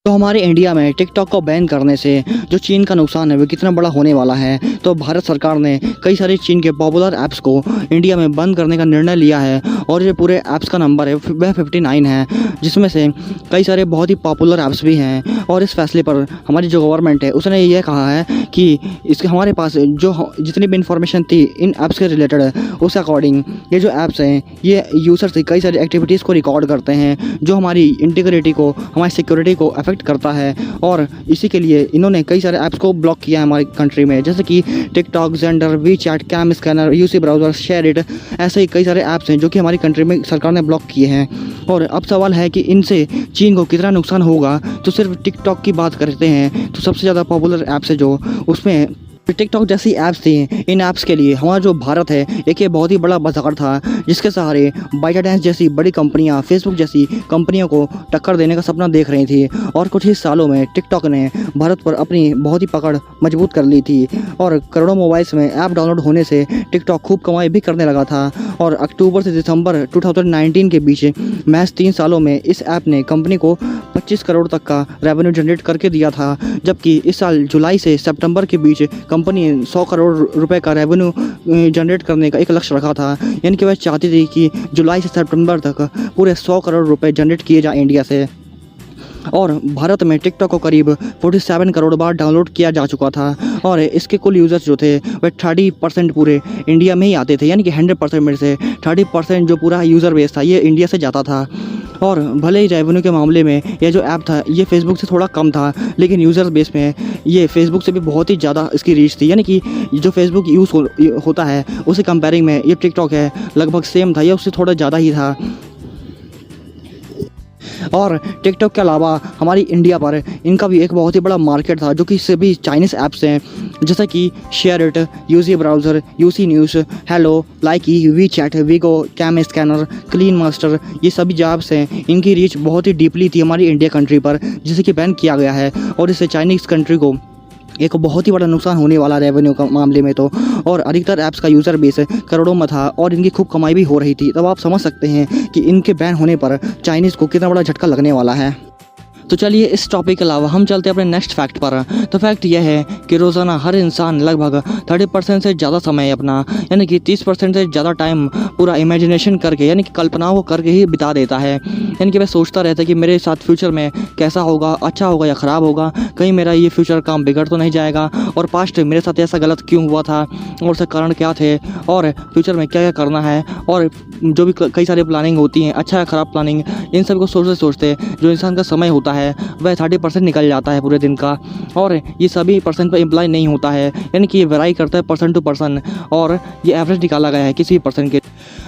तो हमारे इंडिया में टिकटॉक को बैन करने से जो चीन का नुकसान है वो कितना बड़ा होने वाला है। तो भारत सरकार ने कई सारे चीन के पॉपुलर ऐप्स को इंडिया में बंद करने का निर्णय लिया है और ये पूरे ऐप्स का नंबर है वह 59 है, जिसमें से कई सारे बहुत ही पॉपुलर ऐप्स भी हैं। और इस फैसले पर हमारी जो गवर्नमेंट है उसने यह कहा है कि इसके हमारे पास जो जितनी भी इंफॉर्मेशन थी इन ऐप्स के रिलेटेड उस अकॉर्डिंग ये जो ऐप्स हैं ये यूज़र्स की कई सारी एक्टिविटीज़ को रिकॉर्ड करते हैं जो हमारी इंटीग्रिटी को, हमारी सिक्योरिटी को अफेक्ट करता है। और इसी के लिए इन्होंने कई सारे ऐप्स को ब्लॉक किया है हमारी कंट्री में, जैसे कि TikTok, Xender, WeChat, CamScanner, UC Browser, SHAREit, ऐसे ही कई सारे ऐप्स हैं जो कि हमारी कंट्री में सरकार ने ब्लॉक किए हैं। और अब सवाल है कि इनसे चीन को कितना नुकसान होगा। तो सिर्फ टिकटॉक की बात करते हैं तो सबसे ज़्यादा पॉपुलर ऐप्स है जो उसमें टिकटॉक जैसी ऐप्स थी। इन ऐप्स के लिए हमारा जो भारत है एक ये बहुत ही बड़ा बाजार था, जिसके सहारे बाइटाडांस जैसी बड़ी कंपनियां, फेसबुक जैसी कंपनियों को टक्कर देने का सपना देख रही थी। और कुछ ही सालों में टिकटॉक ने भारत पर अपनी बहुत ही पकड़ मजबूत कर ली थी और करोड़ों मोबाइल्स में ऐप डाउनलोड होने से टिकटॉक खूब कमाई भी करने लगा था। और अक्टूबर से दिसंबर 2019 के बीच महज 3 सालों में इस ऐप ने कंपनी को 25 करोड़ तक का रेवेन्यू जनरेट करके दिया था, जबकि इस साल जुलाई से सितंबर के बीच कंपनी 100 करोड़ रुपए का रेवेन्यू जनरेट करने का एक लक्ष्य रखा था। यानी कि वह चाहती थी कि जुलाई से सितंबर तक पूरे 100 करोड़ रुपए जनरेट किए जाए इंडिया से। और भारत में टिकटॉक को करीब 47 करोड़ बार डाउनलोड किया जा चुका था और इसके कुल यूज़र्स जो थे वह 30% पूरे इंडिया में ही आते थे। यानी कि 100% में से 30% जो पूरा यूज़र बेस था ये इंडिया से जाता था। और भले ही रेवेन्यू के मामले में यह जो ऐप था ये फेसबुक से थोड़ा कम था, लेकिन यूज़र बेस में ये फेसबुक से भी बहुत ही ज़्यादा इसकी रीच थी। यानी कि जो फेसबुक यूज़ होता है उसे कंपेयरिंग में ये टिकटॉक है लगभग सेम था या उससे थोड़ा ज़्यादा ही था। और टिकटॉक के अलावा हमारी इंडिया पर इनका भी एक बहुत ही बड़ा मार्केट था, जो कि सभी चाइनीज़ ऐप्स हैं जैसे कि SHAREit, UC Browser, UC News, Helo, Likee, WeChat, Vigo, CamScanner, Clean Master, ये सभी जो ऐप्स हैं इनकी रीच बहुत ही डीपली थी हमारी इंडिया कंट्री पर, जिसे कि बैन किया गया है। और इससे चाइनीज़ कंट्री को एक बहुत ही बड़ा नुकसान होने वाला रेवेन्यू का मामले में तो। और अधिकतर ऐप्स का यूज़र बेस करोड़ों में था और इनकी खूब कमाई भी हो रही थी। तब आप समझ सकते हैं कि इनके बैन होने पर चाइनीज़ को कितना बड़ा झटका लगने वाला है। तो चलिए इस टॉपिक के अलावा हम चलते हैं अपने नेक्स्ट फैक्ट पर। तो फैक्ट यह है कि रोज़ाना हर इंसान लगभग 30% से ज़्यादा समय अपना, यानी कि 30% से ज़्यादा टाइम पूरा इमेजिनेशन करके, यानी कि कल्पनाओं को करके ही बिता देता है। यानी कि वह सोचता रहता है कि मेरे साथ फ्यूचर में कैसा होगा, अच्छा होगा या ख़राब होगा, कहीं मेरा ये फ्यूचर काम बिगड़ तो नहीं जाएगा, और पास्ट मेरे साथ ऐसा गलत क्यों हुआ था और उसके कारण क्या थे, और फ्यूचर में क्या क्या करना है। और जो भी कई सारी प्लानिंग होती हैं, अच्छा या ख़राब प्लानिंग, इन सब को सोचते सोचते जो इंसान का समय होता है वह 30% निकल जाता है पूरे दिन का। और ये सभी परसेंट पर इम्प्लाई नहीं होता है, यानी कि ये वेराई करता है पर्सन टू पर्सन, और ये एवरेज निकाला गया है किसी भी पर्सन के।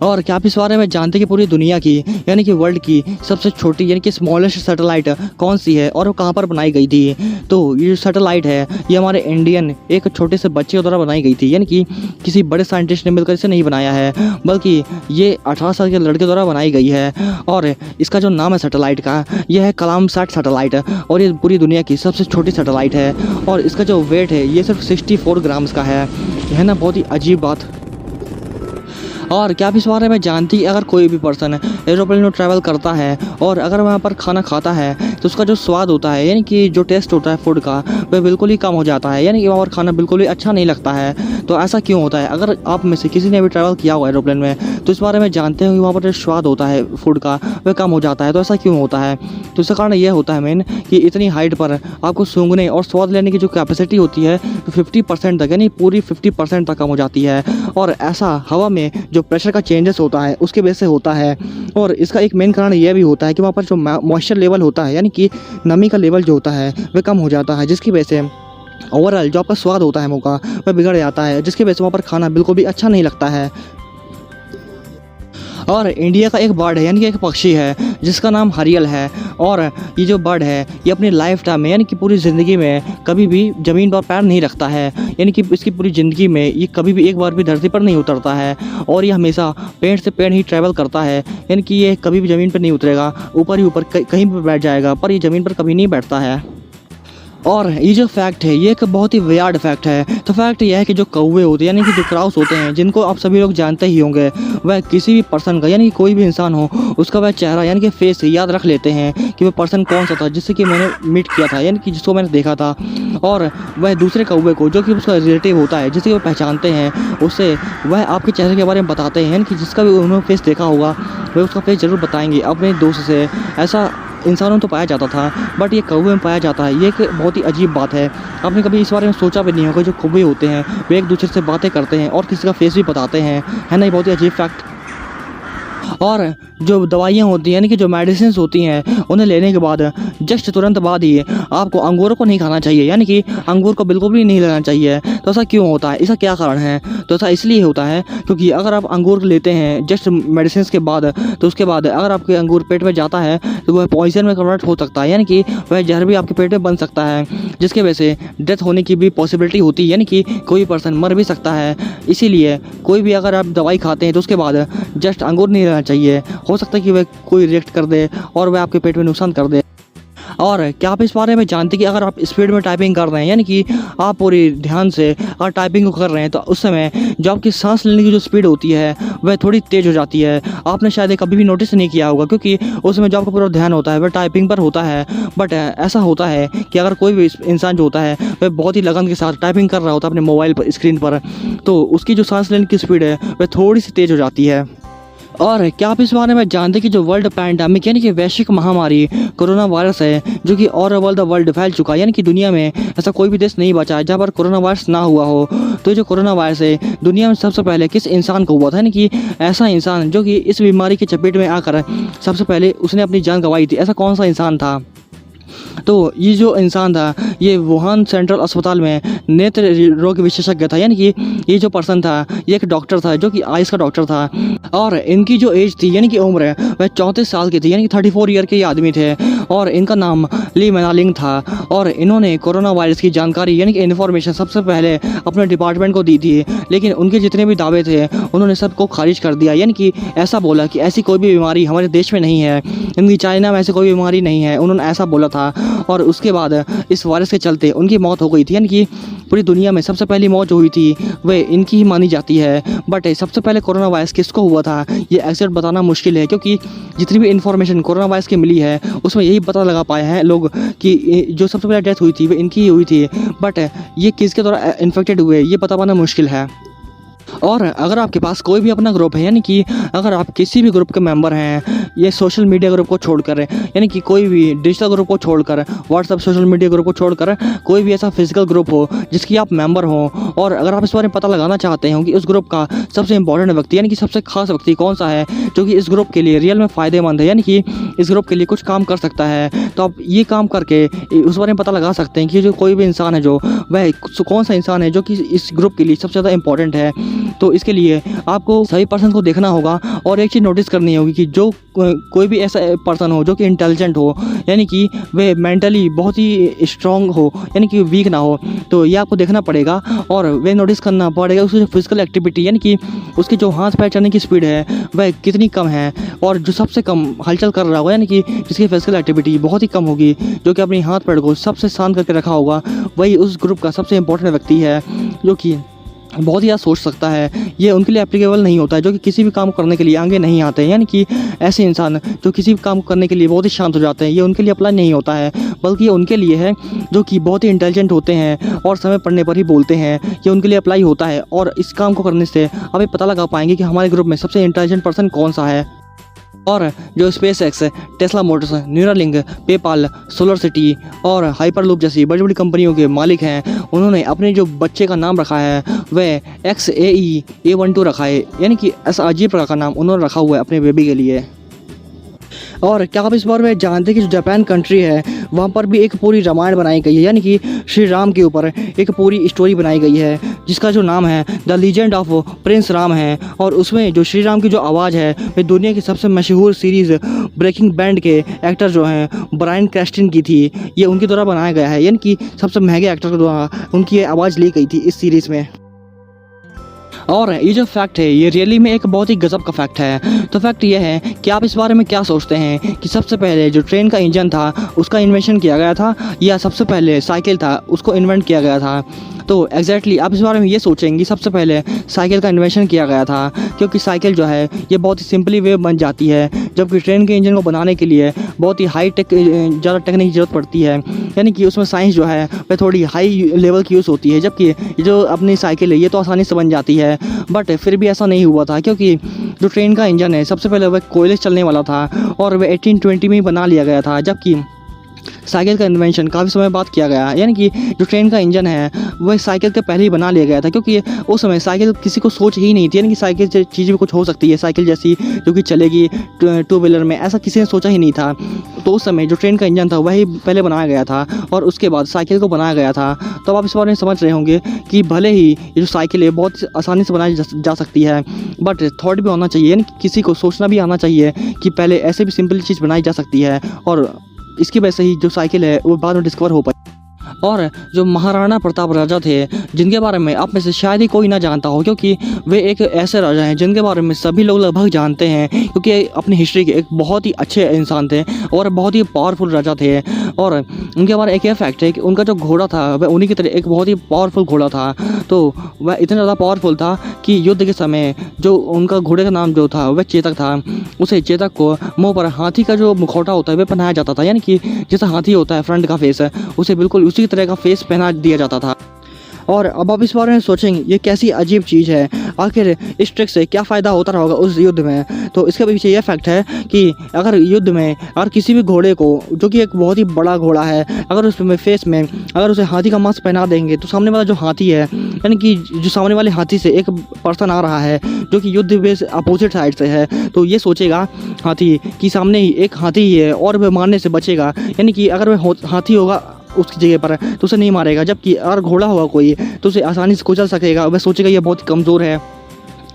और क्या आप इस बारे में जानते हैं कि पूरी दुनिया की, यानी कि वर्ल्ड की सबसे छोटी, यानी कि स्मॉलेस्ट सैटेलाइट कौन सी है और वो कहाँ पर बनाई गई थी? तो ये जो सैटेलाइट है ये हमारे इंडियन एक छोटे से बच्चे के द्वारा बनाई गई थी। यानी कि किसी बड़े साइंटिस्ट ने मिलकर इसे नहीं बनाया है, बल्कि ये 18 साल के लड़के द्वारा बनाई गई है। और इसका जो नाम है सैटेलाइट का, यह है कलाम सैट सैटेलाइट, और ये पूरी दुनिया की सबसे छोटी सैटेलाइट है। और इसका जो वेट है ये सिर्फ 64 ग्राम्स का है ना, बहुत ही अजीब बात। और क्या आप इस बारे में जानती है अगर कोई भी पर्सन एरोप्लेन में ट्रैवल करता है और अगर वहाँ पर खाना खाता है तो उसका जो स्वाद होता है, यानी कि जो टेस्ट होता है फूड का, वह बिल्कुल ही कम हो जाता है। यानी कि वहाँ पर खाना बिल्कुल ही अच्छा नहीं लगता है। तो ऐसा क्यों होता है? अगर आप में से किसी ने भी ट्रैवल किया हुआ एरोप्लेन में तो इस बारे में जानते हो कि वहाँ पर जो स्वाद होता है फूड का वह कम हो जाता है। तो ऐसा क्यों होता है? तो इसका कारण यह होता है मेन कि इतनी हाइट पर आपको सूंघने और स्वाद लेने की जो कैपेसिटी होती है 50% तक, यानी पूरी 50% तक कम हो जाती है। और ऐसा हवा में जो प्रेशर का चेंजेस होता है उसके वजह से होता है। और इसका एक मेन कारण यह भी होता है कि वहाँ पर जो मॉइस्चर लेवल होता है, यानी कि नमी का लेवल जो होता है वह कम हो जाता है, जिसकी वजह से ओवरऑल जो आपका स्वाद होता है मुँह का वह बिगड़ जाता है, जिसकी वजह से वहाँ पर खाना बिल्कुल भी अच्छा नहीं लगता है। और इंडिया का एक बर्ड है, यानी कि एक पक्षी है जिसका नाम हरियल है। और ये जो बर्ड है ये अपनी लाइफ टाइम में, यानी कि पूरी ज़िंदगी में कभी भी ज़मीन पर पैर नहीं रखता है। यानी कि इसकी पूरी ज़िंदगी में ये कभी भी एक बार भी धरती पर नहीं उतरता है और ये हमेशा पेड़ से पेड़ ही ट्रैवल करता है। यानी कि ये कभी भी ज़मीन पर नहीं उतरेगा, ऊपर ही ऊपर कहीं पर बैठ जाएगा, पर ये ज़मीन पर कभी नहीं बैठता है। और ये जो फैक्ट है ये एक बहुत ही वियर्ड फैक्ट है। तो फैक्ट यह है कि जो कौवे होते हैं, यानी कि जो क्राउस होते हैं, जिनको आप सभी लोग जानते ही होंगे, वह किसी भी पर्सन का, यानी कि कोई भी इंसान हो, उसका वह चेहरा यानी कि फेस याद रख लेते हैं कि वो पर्सन कौन सा था जिससे कि मैंने मीट किया था, यानी कि जिसको मैंने देखा था। और वह दूसरे कौवे को, जो कि उसका रिलेटिव होता है, जिसे वो पहचानते हैं, उससे वह आपके चेहरे के बारे में बताते हैं, यानी कि जिसका भी उन्होंने फेस देखा होगा वह उसका फेस ज़रूर बताएंगे अपने दोस्त से। ऐसा इंसानों में तो पाया जाता था, बट ये कौवे में पाया जाता है। ये एक बहुत ही अजीब बात है। आपने कभी इस बारे में सोचा भी नहीं होगा, जो कौवे होते हैं वे एक दूसरे से बातें करते हैं और किसी का फेस भी बताते हैं, है ना? ये बहुत ही अजीब फैक्ट। और जो दवाइयाँ होती हैं, यानी कि जो मेडिसिन होती हैं, उन्हें लेने के बाद जस्ट तुरंत बाद ही आपको अंगूरों को नहीं खाना चाहिए, यानी कि अंगूर को बिल्कुल भी नहीं लेना चाहिए। तो ऐसा क्यों होता है? इसका क्या कारण है? तो ऐसा इसलिए होता है क्योंकि अगर आप अंगूर लेते हैं जस्ट मेडिसिन के बाद, तो उसके बाद अगर आपके अंगूर पेट में जाता है तो वह पॉइजन में कन्वर्ट हो सकता है, यानी कि वह जहर भी आपके पेट में बन सकता है, जिसकी वजह से डेथ होने की भी पॉसिबिलिटी होती है, यानी कि कोई पर्सन मर भी सकता है। इसीलिए कोई भी अगर आप दवाई खाते हैं तो उसके बाद जस्ट अंगूर नहीं लेना चाहिए। हो सकता है कि वह कोई रिएक्ट कर दे और वह आपके पेट में नुकसान कर दे। और क्या आप इस बारे में जानते हैं कि अगर आप स्पीड में टाइपिंग कर रहे हैं, यानी कि आप पूरी ध्यान से अगर टाइपिंग को कर रहे हैं, तो उस समय जो आपकी सांस लेने की जो स्पीड होती है वह थोड़ी तेज़ हो जाती है। आपने शायद कभी भी नोटिस नहीं किया होगा, क्योंकि उस समय जो आपका पूरा ध्यान होता है वह टाइपिंग पर होता है। बट ऐसा होता है कि अगर कोई भी इंसान जो होता है वह बहुत ही लगन के साथ टाइपिंग कर रहा होता है अपने मोबाइल पर स्क्रीन पर, तो उसकी जो सांस लेने की स्पीड है वह थोड़ी सी तेज़ हो जाती है। और क्या आप इस बारे में जानते हैं कि जो वर्ल्ड पैंडेमिक, यानी कि वैश्विक महामारी कोरोना वायरस है, जो कि ऑल ओवर द वर्ल्ड फैल चुका है, यानी कि दुनिया में ऐसा कोई भी देश नहीं बचा है जहाँ पर कोरोना वायरस ना हुआ हो। तो जो कोरोना वायरस है दुनिया में सबसे पहले किस इंसान को हुआ था, यानी कि ऐसा इंसान जो कि इस बीमारी की चपेट में आकर सबसे पहले उसने अपनी जान गंवाई थी, ऐसा कौन सा इंसान था? तो ये जो इंसान था ये वुहान सेंट्रल अस्पताल में नेत्र रोग विशेषज्ञ था, यानी कि ये जो पर्सन था ये एक डॉक्टर था, जो कि आइस का डॉक्टर था। और इनकी जो एज थी, यानी कि उम्र वह 34 साल की थी, यानी कि 34 ईयर के ये आदमी थे। और इनका नाम ली मनालिंग था। और इन्होंने कोरोना वायरस की जानकारी, यानी कि इन्फॉर्मेशन सबसे पहले अपने डिपार्टमेंट को दी थी, लेकिन उनके जितने भी दावे थे उन्होंने सबको खारिज कर दिया, यानी कि ऐसा बोला कि ऐसी कोई भी बीमारी हमारे देश में नहीं है, इनकी चाइना में ऐसी कोई बीमारी नहीं है, उन्होंने ऐसा बोला था। और उसके बाद इस वायरस के चलते उनकी मौत हो गई थी, यानी कि पूरी दुनिया में सबसे पहली मौत जो हुई थी वह इनकी ही मानी जाती है। बट सबसे पहले कोरोना वायरस किसको हुआ था ये एक्जेक्ट बताना मुश्किल है, क्योंकि जितनी भी इन्फॉर्मेशन कोरोना वायरस की मिली है उसमें यही पता लगा पाए हैं लोग कि जो सबसे पहले डेथ हुई थी वह इनकी ही हुई थी। बट ये किसके द्वारा इन्फेक्टेड हुए ये बता पाना मुश्किल है। और अगर आपके पास कोई भी अपना ग्रुप है, यानी कि अगर आप किसी भी ग्रुप के मेंबर हैं, ये सोशल मीडिया ग्रुप को छोड़कर, यानी कि कोई भी डिजिटल ग्रुप को छोड़कर, व्हाट्सएप सोशल मीडिया ग्रुप को छोड़कर कोई भी ऐसा फिजिकल ग्रुप हो जिसकी आप मेंबर हो, और अगर आप इस बारे में पता लगाना चाहते हो कि उस ग्रुप का सबसे इंपॉर्टेंट व्यक्ति, यानी कि सबसे खास व्यक्ति कौन सा है जो कि इस ग्रुप के लिए रियल में फ़ायदेमंद है, यानी कि इस ग्रुप के लिए कुछ काम कर सकता है, तो आप ये काम करके उस बारे में पता लगा सकते हैं कि जो कोई भी इंसान है जो वह कौन सा इंसान है जो कि इस ग्रुप के लिए सबसे ज़्यादा इंपॉर्टेंट है। तो इसके लिए आपको सभी पर्सन को देखना होगा और एक चीज़ नोटिस करनी होगी कि जो कोई भी ऐसा पर्सन हो जो कि इंटेलिजेंट हो, यानी कि वह मेंटली बहुत ही स्ट्रांग हो, यानी कि वीक ना हो, तो ये आपको देखना पड़ेगा। और वह नोटिस करना पड़ेगा उसकी जो फिजिकल एक्टिविटी, यानी कि उसके जो हाथ पैर चलने की स्पीड है वह कितनी कम है, और जो सबसे कम हलचल कर रहा होगा, यानी कि जिसकी फिजिकल एक्टिविटी बहुत ही कम होगी, जो कि अपनी हाथ पैर को सबसे शांत करके रखा होगा, वही उस ग्रुप का सबसे इंपॉर्टेंट व्यक्ति है, जो कि बहुत ही ज़्यादा सोच सकता है। ये उनके लिए एप्लीकेबल नहीं होता है जो कि किसी भी काम करने के लिए आगे नहीं आते हैं, यानी कि ऐसे इंसान जो किसी भी काम करने के लिए बहुत ही शांत हो जाते हैं, ये उनके लिए अप्लाई नहीं होता है, बल्कि ये उनके लिए है जो कि बहुत ही इंटेलिजेंट होते हैं और समय पड़ने पर ही बोलते हैं, ये उनके लिए अप्लाई होता है। और इस काम को करने से आप ये पता लगा पाएंगे कि हमारे ग्रुप में सबसे इंटेलिजेंट पर्सन कौन सा है। और जो space x, Tesla Motors, Neuralink, PayPal, solar city और हाइपरलूप जैसी बड़ी बड़ी कंपनियों के मालिक हैं, उन्होंने अपने जो बच्चे का नाम रखा है वह XAE-A12 रखा है, यानी कि ऐसा अजीब प्रकार का नाम उन्होंने रखा हुआ है अपने बेबी के लिए। और क्या आप इस बारे में जानते हैं कि जो जापान कंट्री है वहाँ पर भी एक पूरी रामायण बनाई गई है, यानी कि श्री राम के ऊपर एक पूरी स्टोरी बनाई गई है जिसका जो नाम है the legend of Prince Ram है। और उसमें जो श्री राम की जो आवाज़ है वे दुनिया की सबसे मशहूर सीरीज़ ब्रेकिंग बैंड के एक्टर जो हैं ब्रायन क्रैस्टन की थी, ये उनके द्वारा बनाया गया है, यानी कि सबसे महंगे एक्टर के द्वारा उनकी आवाज़ ली गई थी इस सीरीज़ में। और ये जो फैक्ट है ये रियली में एक बहुत ही गजब का फैक्ट है। तो फैक्ट ये है कि आप इस बारे में क्या सोचते हैं कि सबसे पहले जो ट्रेन का इंजन था उसका इन्वेंशन किया गया था या सबसे पहले साइकिल था उसको इन्वेंट किया गया था। तो एग्जैक्टली आप इस बारे में ये सोचेंगे सबसे पहले साइकिल का इन्वेंशन किया गया था, क्योंकि साइकिल जो है ये बहुत ही सिंपली वे बन जाती है, जबकि ट्रेन के इंजन को बनाने के लिए बहुत ही हाई टेक ज़्यादा टेक्निक की ज़रूरत पड़ती है, यानी कि उसमें साइंस जो है वह थोड़ी हाई लेवल की यूज़ होती है। जबकि जो अपनी साइकिल है ये तो आसानी से बन जाती है, बट फिर भी ऐसा नहीं हुआ था, क्योंकि जो ट्रेन का इंजन है सबसे पहले वह कोयले से चलने वाला था और वह 1820 में ही बना लिया गया था, जबकि साइकिल का इन्वेंशन काफ़ी समय बाद किया गया। यानी कि जो ट्रेन का इंजन है वह साइकिल के पहले ही बना लिया गया था, क्योंकि उस समय साइकिल किसी को सोच ही नहीं थी, यानी कि साइकिल चीज़ भी कुछ हो सकती है साइकिल जैसी जो कि चलेगी टू व्हीलर में, ऐसा किसी ने सोचा ही नहीं था। तो उस समय जो ट्रेन का इंजन था वही पहले बनाया गया था और उसके बाद साइकिल को बनाया गया था। तो आप इस बारे में समझ रहे होंगे कि भले ही ये जो साइकिल है बहुत आसानी से बनाई जा सकती है, बट थॉट भी होना चाहिए, यानी कि किसी को सोचना भी आना चाहिए कि पहले ऐसे भी सिंपल चीज़ बनाई जा सकती है, और इसकी वजह से ही जो साइकिल है वो बाद में डिस्कवर हो पाई। और जो महाराणा प्रताप राजा थे जिनके बारे में आप में से शायद ही कोई ना जानता हो, क्योंकि वे एक ऐसे राजा हैं जिनके बारे में सभी लोग लगभग जानते हैं, क्योंकि अपनी हिस्ट्री के एक बहुत ही अच्छे इंसान थे और बहुत ही पावरफुल राजा थे। और उनके बारे में एक यह फैक्ट है कि उनका जो घोड़ा था वह उन्हीं की तरह एक बहुत ही पावरफुल घोड़ा था। तो वह इतना ज़्यादा पावरफुल था कि युद्ध के समय जो उनका घोड़े का नाम जो था वह चेतक था, उसे चेतक को मुँह पर हाथी का जो मुखौटा होता है वह पहनाया जाता था, यानी कि जैसा हाथी होता है फ्रंट का फेस है उसे बिल्कुल उसी तरह का फेस पहना दिया जाता था। और अब आप इस बारे में सोचेंगे ये कैसी अजीब चीज़ है, आखिर इस ट्रिक से क्या फ़ायदा होता रहा होगा उस युद्ध में। तो इसके पीछे यह फैक्ट है कि अगर युद्ध में अगर किसी भी घोड़े को जो कि एक बहुत ही बड़ा घोड़ा है, अगर उसमें फेस में अगर उसे हाथी का मास्क पहना देंगे तो सामने वाला जो हाथी है, यानी कि जो सामने वाले हाथी से एक पर्सन आ रहा है जो कि युद्ध में अपोजिट साइड से है, तो ये सोचेगा हाथी कि सामने ही एक हाथी ही है और वह मारने से बचेगा, यानी कि अगर वह हाथी होगा उसकी जगह पर तो उसे नहीं मारेगा, जबकि अगर घोड़ा होगा कोई तो उसे आसानी से कुचल सकेगा, वह सोचेगा ये बहुत कमज़ोर है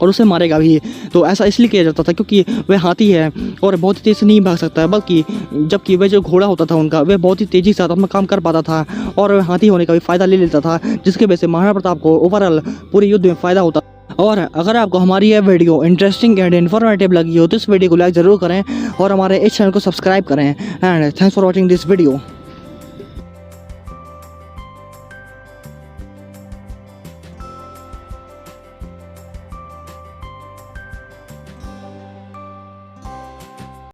और उसे मारेगा भी। तो ऐसा इसलिए किया जाता था क्योंकि वह हाथी है और बहुत ही तेज़ से नहीं भाग सकता है, बल्कि जबकि वह जो घोड़ा होता था उनका वह बहुत ही तेज़ी से अपना काम कर पाता था और वह हाथी होने का भी फ़ायदा ले लेता था, जिसकी वजह से महाराणा प्रताप को ओवरऑल पूरे युद्ध में फ़ायदा होता। और अगर आपको हमारी यह वीडियो इंटरेस्टिंग एंड इन्फॉर्मेटिव लगी हो तो इस वीडियो को लाइक ज़रूर करें और हमारे इस चैनल को सब्सक्राइब करें। And thanks for watching this video.